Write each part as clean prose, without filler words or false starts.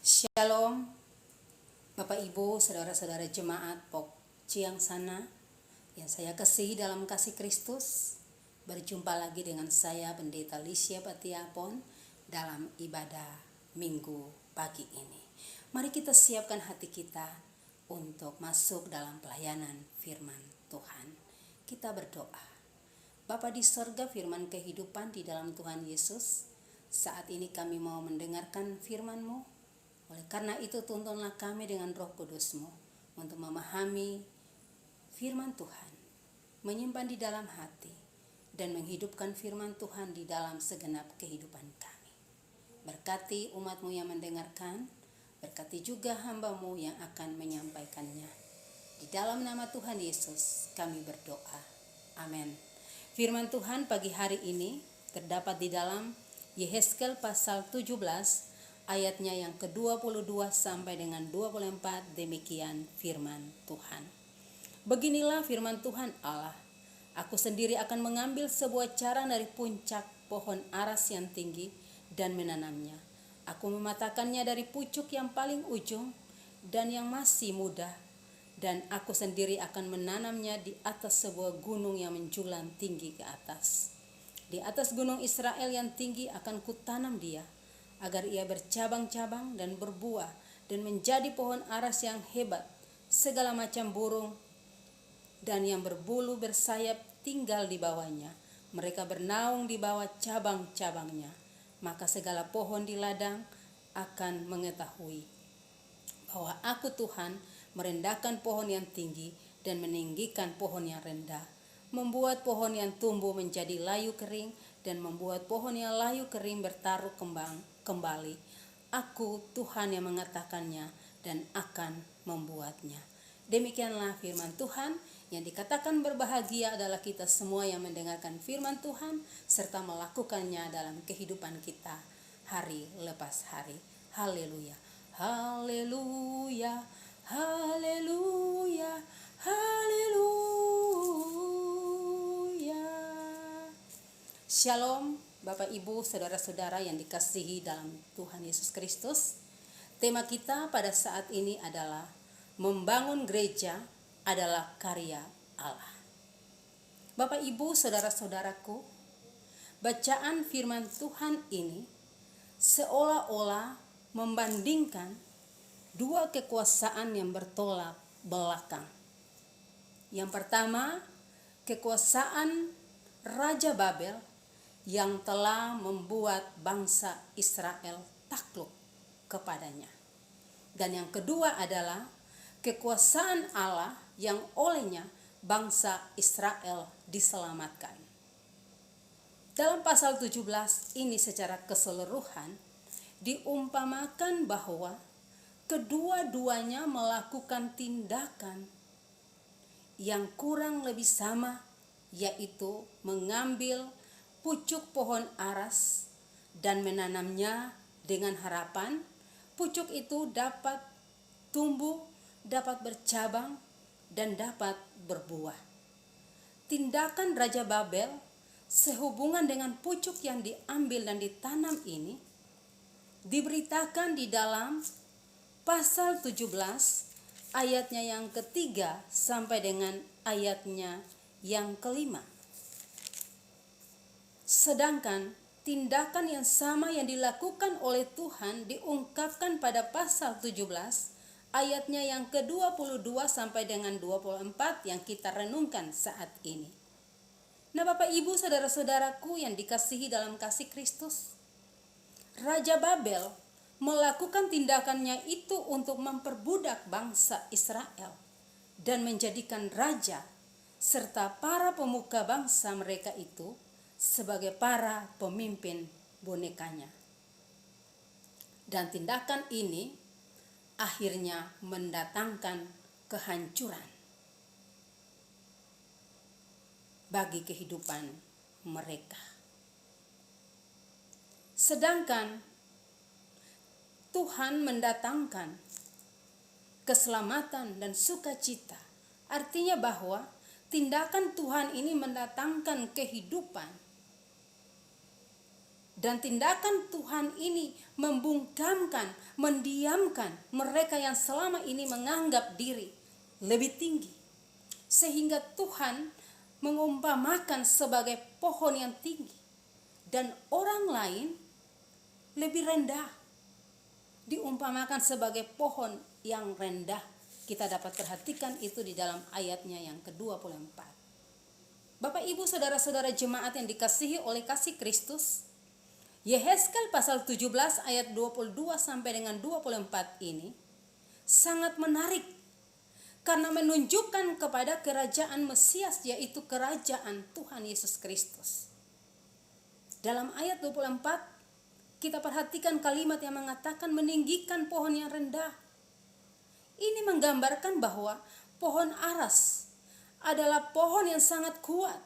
Shalom, Bapak Ibu, saudara-saudara jemaat Pok Ciang Sana yang saya kasihi dalam kasih Kristus. Berjumpa lagi dengan saya Pendeta Lisya Patiapon dalam ibadah Minggu pagi ini. Mari kita siapkan hati kita untuk masuk dalam pelayanan firman Tuhan. Kita berdoa. Bapa di sorga, firman kehidupan di dalam Tuhan Yesus, saat ini kami mau mendengarkan firman-Mu. Oleh karena itu tuntunlah kami dengan Roh Kudus-Mu untuk memahami firman Tuhan, menyimpan di dalam hati, dan menghidupkan firman Tuhan di dalam segenap kehidupan kami. Berkati umat-Mu yang mendengarkan, berkati juga hamba-Mu yang akan menyampaikannya. Di dalam nama Tuhan Yesus kami berdoa. Amin. Firman Tuhan pagi hari ini terdapat di dalam Yehezkel pasal 17 ayatnya yang ke-22 sampai dengan 24. Demikian firman Tuhan. Beginilah firman Tuhan Allah. Aku sendiri akan mengambil sebuah carang dari puncak pohon aras yang tinggi dan menanamnya. Aku mematahkannya dari pucuk yang paling ujung dan yang masih muda, dan aku sendiri akan menanamnya di atas sebuah gunung yang menjulang tinggi ke atas. Di atas gunung Israel yang tinggi akan kutanam dia, agar ia bercabang-cabang dan berbuah dan menjadi pohon aras yang hebat. Segala macam burung dan yang berbulu bersayap tinggal di bawahnya. Mereka bernaung di bawah cabang-cabangnya. Maka segala pohon di ladang akan mengetahui bahwa aku Tuhan merendahkan pohon yang tinggi dan meninggikan pohon yang rendah, membuat pohon yang tumbuh menjadi layu kering dan membuat pohon yang layu kering bertaruh kembali. Aku Tuhan yang mengatakannya dan akan membuatnya. Demikianlah firman Tuhan. Yang dikatakan berbahagia adalah kita semua yang mendengarkan firman Tuhan serta melakukannya dalam kehidupan kita hari lepas hari. Haleluya, haleluya, haleluya, haleluya. Shalom Bapak Ibu, saudara-saudara yang dikasihi dalam Tuhan Yesus Kristus. Tema kita pada saat ini adalah membangun gereja adalah karya Allah. Bapak Ibu, saudara-saudaraku, bacaan firman Tuhan ini seolah-olah membandingkan dua kekuasaan yang bertolak belakang. Yang pertama, kekuasaan Raja Babel yang telah membuat bangsa Israel takluk kepadanya. Dan yang kedua adalah kekuasaan Allah yang olehnya bangsa Israel diselamatkan. Dalam pasal 17 ini secara keseluruhan diumpamakan bahwa kedua-duanya melakukan tindakan yang kurang lebih sama, yaitu mengambil pucuk pohon aras dan menanamnya dengan harapan pucuk itu dapat tumbuh, dapat bercabang, dan dapat berbuah. Tindakan Raja Babel sehubungan dengan pucuk yang diambil dan ditanam ini diberitakan di dalam pasal 17 ayatnya yang ketiga sampai dengan ayatnya yang kelima. Sedangkan tindakan yang sama yang dilakukan oleh Tuhan diungkapkan pada pasal 17 ayatnya yang ke-22 sampai dengan 24 yang kita renungkan saat ini. Nah, Bapak Ibu, saudara-saudaraku yang dikasihi dalam kasih Kristus, Raja Babel melakukan tindakannya itu untuk memperbudak bangsa Israel dan menjadikan raja serta para pemuka bangsa mereka itu sebagai para pemimpin bonekanya. Dan tindakan ini akhirnya mendatangkan kehancuran bagi kehidupan mereka. Sedangkan Tuhan mendatangkan keselamatan dan sukacita. Artinya bahwa tindakan Tuhan ini mendatangkan kehidupan Dan tindakan Tuhan ini membungkamkan, mendiamkan mereka yang selama ini menganggap diri lebih tinggi. Sehingga Tuhan mengumpamakan sebagai pohon yang tinggi. Dan orang lain lebih rendah, diumpamakan sebagai pohon yang rendah. Kita dapat perhatikan itu di dalam ayatnya yang ke-24. Bapak Ibu saudara-saudara jemaat yang dikasihi oleh kasih Kristus, Yehezkel pasal 17 ayat 22 sampai dengan 24 ini sangat menarik karena menunjukkan kepada kerajaan Mesias, yaitu kerajaan Tuhan Yesus Kristus. Dalam ayat 24 kita perhatikan kalimat yang mengatakan meninggikan pohon yang rendah. Ini menggambarkan bahwa pohon aras adalah pohon yang sangat kuat.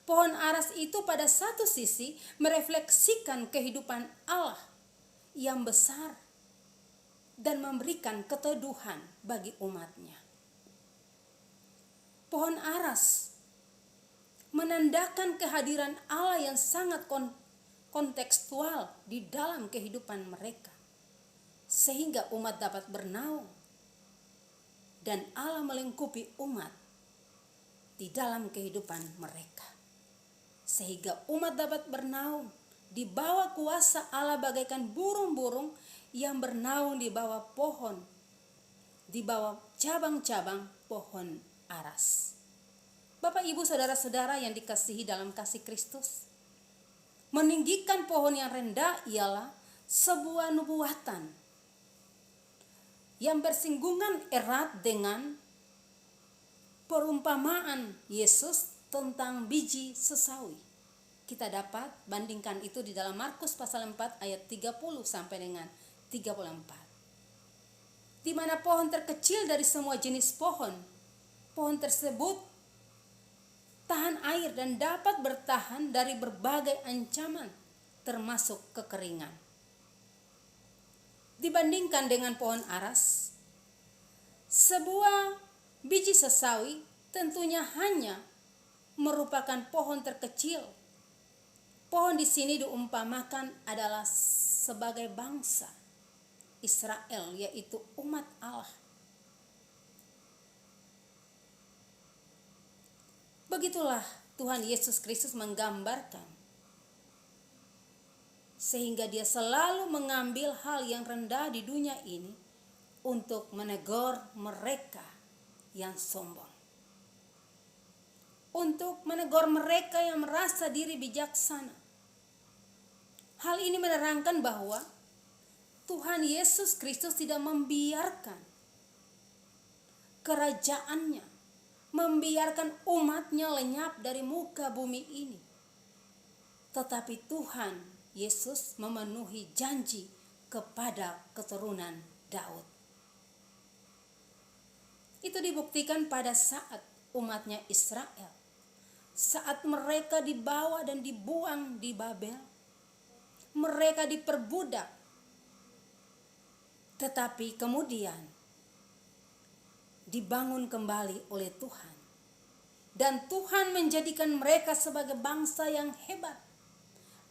Pohon aras itu pada satu sisi merefleksikan kehidupan Allah yang besar dan memberikan keteduhan bagi umatnya. Pohon aras menandakan kehadiran Allah yang sangat kontekstual di dalam kehidupan mereka, sehingga umat dapat bernaung dan Allah melingkupi umat di dalam kehidupan mereka, sehingga umat dapat bernaung di bawah kuasa Allah bagaikan burung-burung yang bernaung di bawah pohon, di bawah cabang-cabang pohon aras. Bapak Ibu saudara-saudara yang dikasihi dalam kasih Kristus, meninggikan pohon yang rendah ialah sebuah nubuatan yang bersinggungan erat dengan perumpamaan Yesus tentang biji sesawi. Kita dapat bandingkan itu di dalam Markus pasal 4 ayat 30 sampai dengan 34. Di mana pohon terkecil dari semua jenis pohon tersebut tahan air dan dapat bertahan dari berbagai ancaman termasuk kekeringan. Dibandingkan dengan pohon aras, sebuah biji sesawi tentunya hanya merupakan pohon terkecil. Pohon di sini diumpamakan adalah sebagai bangsa Israel, yaitu umat Allah. Begitulah Tuhan Yesus Kristus menggambarkan, sehingga dia selalu mengambil hal yang rendah di dunia ini untuk menegur mereka yang sombong, untuk menegur mereka yang merasa diri bijaksana. Hal ini menerangkan bahwa Tuhan Yesus Kristus tidak membiarkan kerajaannya, membiarkan umatnya lenyap dari muka bumi ini. Tetapi Tuhan Yesus memenuhi janji kepada keturunan Daud. Itu dibuktikan pada saat umatnya Israel, saat mereka dibawa dan dibuang di Babel, mereka diperbudak. Tetapi kemudian dibangun kembali oleh Tuhan. Dan Tuhan menjadikan mereka sebagai bangsa yang hebat,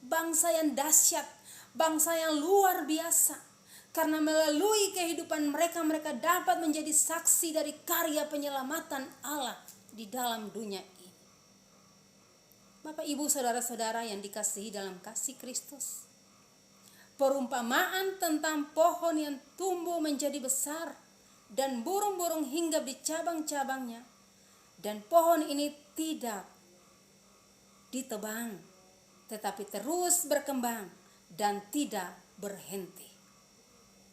bangsa yang dahsyat, bangsa yang luar biasa. Karena melalui kehidupan mereka, mereka dapat menjadi saksi dari karya penyelamatan Allah di dalam dunia ini. Bapak Ibu saudara-saudara yang dikasihi dalam kasih Kristus, perumpamaan tentang pohon yang tumbuh menjadi besar dan burung-burung hinggap di cabang-cabangnya, dan pohon ini tidak ditebang tetapi terus berkembang dan tidak berhenti.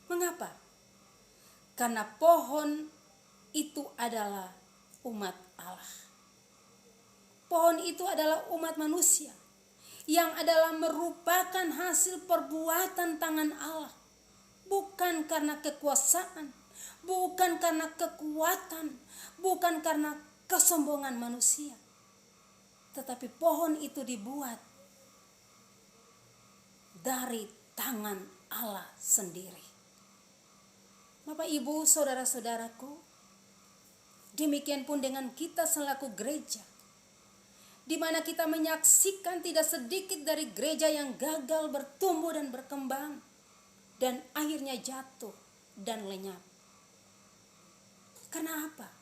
Mengapa? Karena pohon itu adalah umat Allah. Pohon itu adalah umat manusia yang adalah merupakan hasil perbuatan tangan Allah, bukan karena kekuasaan, bukan karena kekuatan, bukan karena kesombongan manusia. Tetapi pohon itu dibuat dari tangan Allah sendiri. Bapak Ibu saudara-saudaraku, demikian pun dengan kita selaku gereja. di mana kita menyaksikan tidak sedikit dari gereja yang gagal bertumbuh dan berkembang, dan akhirnya jatuh dan lenyap. Karena apa?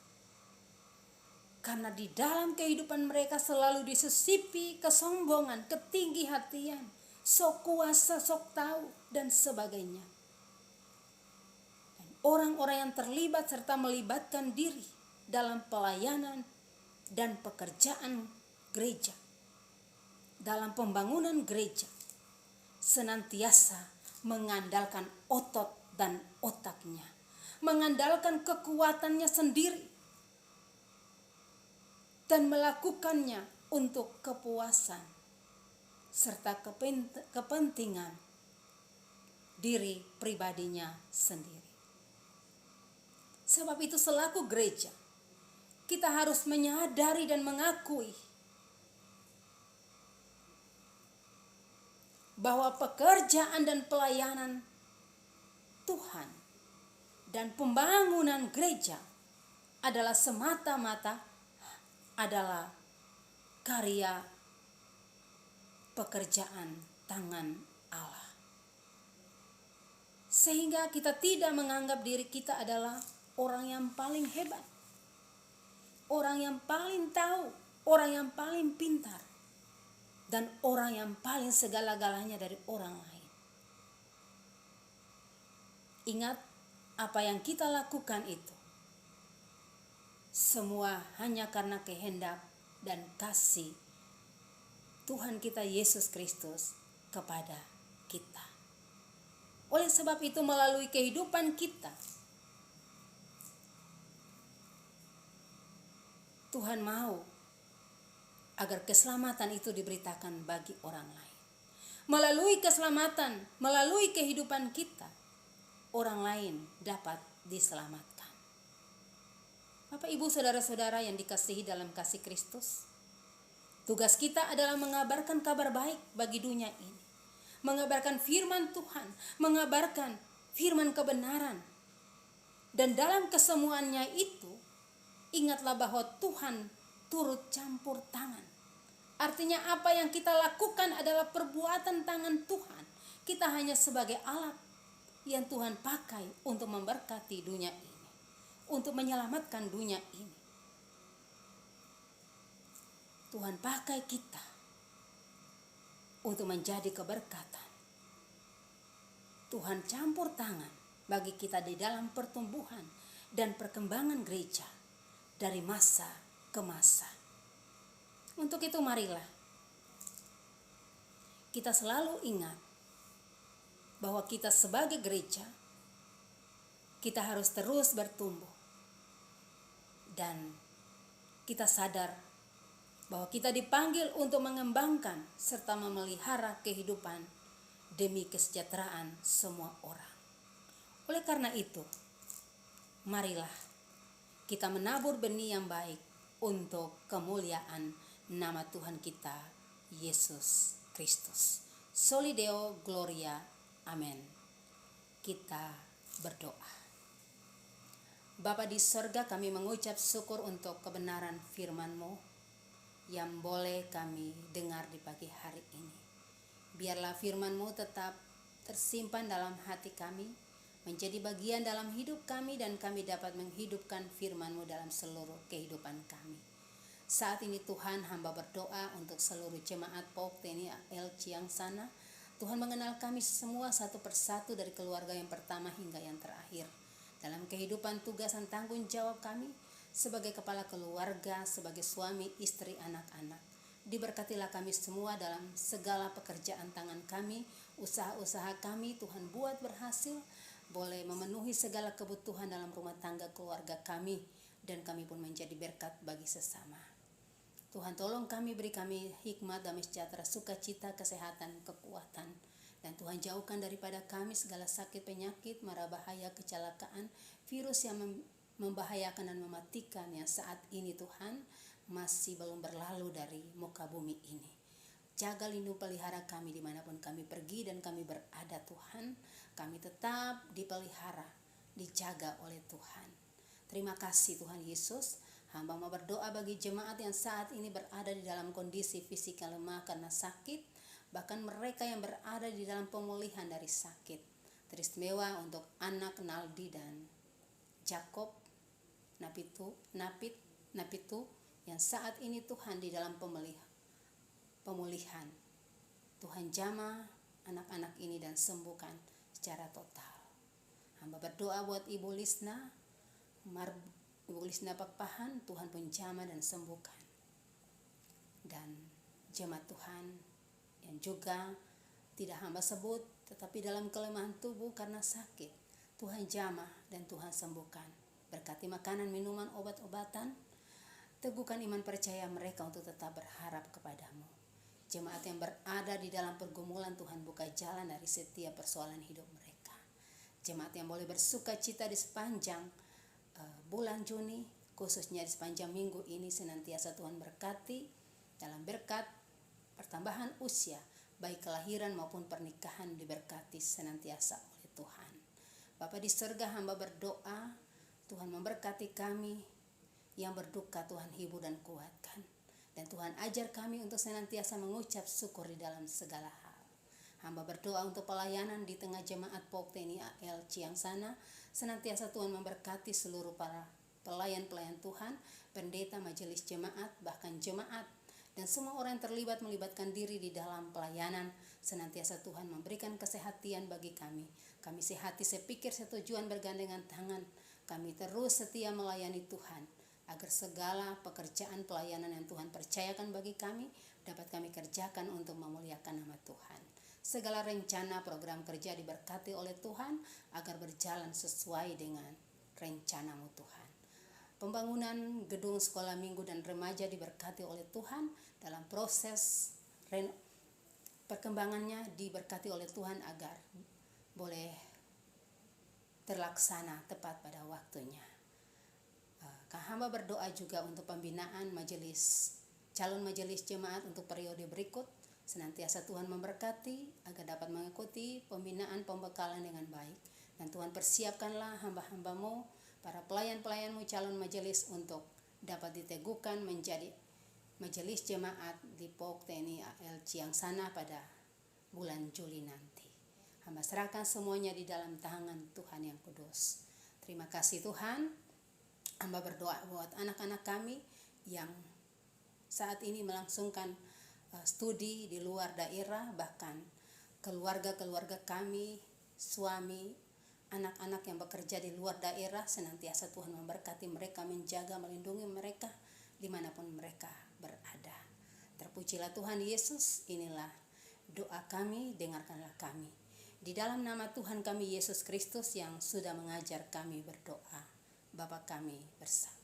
Karena di dalam kehidupan mereka selalu disisipi kesombongan, ketinggi-hatian, sok kuasa, sok tahu, dan sebagainya. Dan orang-orang yang terlibat serta melibatkan diri dalam pelayanan dan pekerjaan gereja, dalam pembangunan gereja, senantiasa mengandalkan otot dan otaknya, mengandalkan kekuatannya sendiri, dan melakukannya untuk kepuasan serta kepentingan diri pribadinya sendiri. Sebab itu selaku gereja, kita harus menyadari dan mengakui bahwa pekerjaan dan pelayanan Tuhan dan pembangunan gereja adalah semata-mata adalah karya pekerjaan tangan Allah. Sehingga kita tidak menganggap diri kita adalah orang yang paling hebat, orang yang paling tahu, orang yang paling pintar, dan orang yang paling segala-galanya dari orang lain. Ingat, apa yang kita lakukan itu semua hanya karena kehendak dan kasih Tuhan kita Yesus Kristus kepada kita. Oleh sebab itu, melalui kehidupan kita, Tuhan mau agar keselamatan itu diberitakan bagi orang lain. Melalui keselamatan, melalui kehidupan kita, orang lain dapat diselamatkan. Bapak, Ibu, saudara-saudara yang dikasihi dalam kasih Kristus, tugas kita adalah mengabarkan kabar baik bagi dunia ini, mengabarkan firman Tuhan, mengabarkan firman kebenaran. Dan dalam kesemuanya itu, ingatlah bahwa Tuhan turut campur tangan. Artinya apa yang kita lakukan adalah perbuatan tangan Tuhan. Kita hanya sebagai alat yang Tuhan pakai untuk memberkati dunia ini, untuk menyelamatkan dunia ini. Tuhan pakai kita untuk menjadi keberkatan. Tuhan campur tangan bagi kita di dalam pertumbuhan dan perkembangan gereja dari masa ke masa. Untuk itu marilah kita selalu ingat bahwa kita sebagai gereja, kita harus terus bertumbuh. Dan kita sadar bahwa kita dipanggil untuk mengembangkan serta memelihara kehidupan demi kesejahteraan semua orang. Oleh karena itu, marilah kita menabur benih yang baik untuk kemuliaan nama Tuhan kita, Yesus Kristus. Soli Deo Gloria. Amin. Kita berdoa. Bapa di sorga, kami mengucap syukur untuk kebenaran firman-Mu yang boleh kami dengar di pagi hari ini. Biarlah firman-Mu tetap tersimpan dalam hati kami, menjadi bagian dalam hidup kami, dan kami dapat menghidupkan firman-Mu dalam seluruh kehidupan kami. Saat ini Tuhan, hamba berdoa untuk seluruh jemaat POK TNI AL Ciangsana. Tuhan mengenal kami semua satu persatu dari keluarga yang pertama hingga yang terakhir. Dalam kehidupan tugas dan tanggung jawab kami sebagai kepala keluarga, sebagai suami, istri, anak-anak. Diberkatilah kami semua dalam segala pekerjaan tangan kami, usaha-usaha kami Tuhan buat berhasil, boleh memenuhi segala kebutuhan dalam rumah tangga keluarga kami, dan kami pun menjadi berkat bagi sesama. Tuhan tolong kami, beri kami hikmat, damai sejahtera, sukacita, kesehatan, kekuatan. Dan Tuhan jauhkan daripada kami segala sakit, penyakit, mara bahaya, kecelakaan, virus yang membahayakan dan mematikan yang saat ini Tuhan masih belum berlalu dari muka bumi ini. Jaga, lindungi, pelihara kami dimanapun kami pergi dan kami berada Tuhan. Kami tetap dipelihara, dijaga oleh Tuhan. Terima kasih Tuhan Yesus. Hamba mau berdoa bagi jemaat yang saat ini berada di dalam kondisi fisik yang lemah karena sakit, bahkan mereka yang berada di dalam pemulihan dari sakit. Teristimewa untuk anak Naldi dan Jacob Napitu yang saat ini Tuhan di dalam pemulihan. Tuhan jamah anak-anak ini dan sembuhkan secara total. Hamba berdoa buat Ibu Lisna Pakpahan, Tuhan pun jamah dan sembuhkan. Dan jemaat Tuhan yang juga tidak hamba sebut, tetapi dalam kelemahan tubuh karena sakit, Tuhan jamah dan Tuhan sembuhkan. Berkati makanan, minuman, obat-obatan, teguhkan iman percaya mereka untuk tetap berharap kepadamu. Jemaat yang berada di dalam pergumulan, Tuhan buka jalan dari setiap persoalan hidup mereka. Jemaat yang boleh bersuka cita di sepanjang bulan Juni, khususnya di sepanjang minggu ini, senantiasa Tuhan berkati dalam berkat pertambahan usia, baik kelahiran maupun pernikahan diberkati senantiasa oleh Tuhan. Bapa di surga, hamba berdoa, Tuhan memberkati kami yang berduka, Tuhan hibur dan kuatkan. Dan Tuhan ajar kami untuk senantiasa mengucap syukur di dalam segala hal. Hamba berdoa untuk pelayanan di tengah jemaat POK TNI AL Ciangsana, senantiasa Tuhan memberkati seluruh para pelayan-pelayan Tuhan, pendeta, majelis jemaat, bahkan jemaat, dan semua orang yang melibatkan diri di dalam pelayanan. Senantiasa Tuhan memberikan kesehatan bagi kami. Kami sehati, sepikir, setujuan, bergandengan tangan. Kami terus setia melayani Tuhan, agar segala pekerjaan pelayanan yang Tuhan percayakan bagi kami dapat kami kerjakan untuk memuliakan nama Tuhan. Segala rencana program kerja diberkati oleh Tuhan agar berjalan sesuai dengan rencana-Mu Tuhan. Pembangunan gedung sekolah minggu dan remaja diberkati oleh Tuhan, dalam proses perkembangannya diberkati oleh Tuhan agar boleh terlaksana tepat pada waktunya. Hamba berdoa juga untuk pembinaan calon majelis jemaat untuk periode berikut. Senantiasa Tuhan memberkati agar dapat mengikuti pembinaan pembekalan dengan baik. Dan Tuhan persiapkanlah hamba-hamba-Mu, para pelayan-pelayan-Mu, calon majelis untuk dapat diteguhkan menjadi majelis jemaat di POK TNI AL Ciangsana pada bulan Juli nanti. Hamba serahkan semuanya di dalam tangan Tuhan yang kudus. Terima kasih Tuhan. Hamba berdoa buat anak-anak kami yang saat ini melangsungkan studi di luar daerah, bahkan keluarga-keluarga kami, suami, anak-anak yang bekerja di luar daerah, senantiasa Tuhan memberkati mereka, menjaga, melindungi mereka dimanapun mereka berada. Terpujilah Tuhan Yesus. Inilah doa kami, dengarkanlah kami. Di dalam nama Tuhan kami Yesus Kristus yang sudah mengajar kami berdoa. Bapa kami bersama.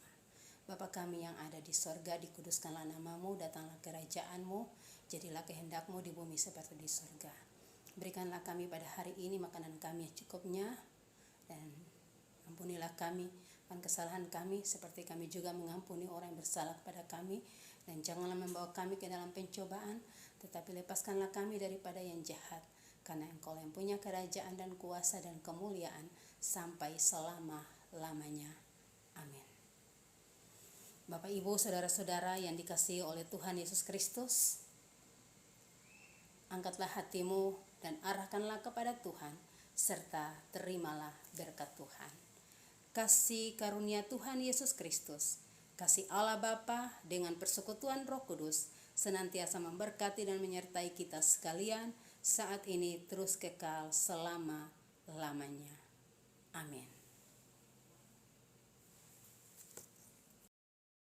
Bapa kami yang ada di sorga, dikuduskanlah nama-Mu, datanglah kerajaan-Mu, jadilah kehendak-Mu di bumi seperti di sorga. Berikanlah kami pada hari ini makanan kami yang cukupnya, dan ampunilah kami akan kesalahan kami seperti kami juga mengampuni orang yang bersalah kepada kami. Dan janganlah membawa kami ke dalam pencobaan, tetapi lepaskanlah kami daripada yang jahat. Karena Engkau yang punya kerajaan dan kuasa dan kemuliaan sampai selama-lamanya. Amin. Bapak, Ibu, saudara-saudara yang dikasihi oleh Tuhan Yesus Kristus, angkatlah hatimu dan arahkanlah kepada Tuhan, serta terimalah berkat Tuhan. Kasih karunia Tuhan Yesus Kristus, kasih Allah Bapa dengan persekutuan Roh Kudus, senantiasa memberkati dan menyertai kita sekalian, saat ini terus kekal selama-lamanya. Amin.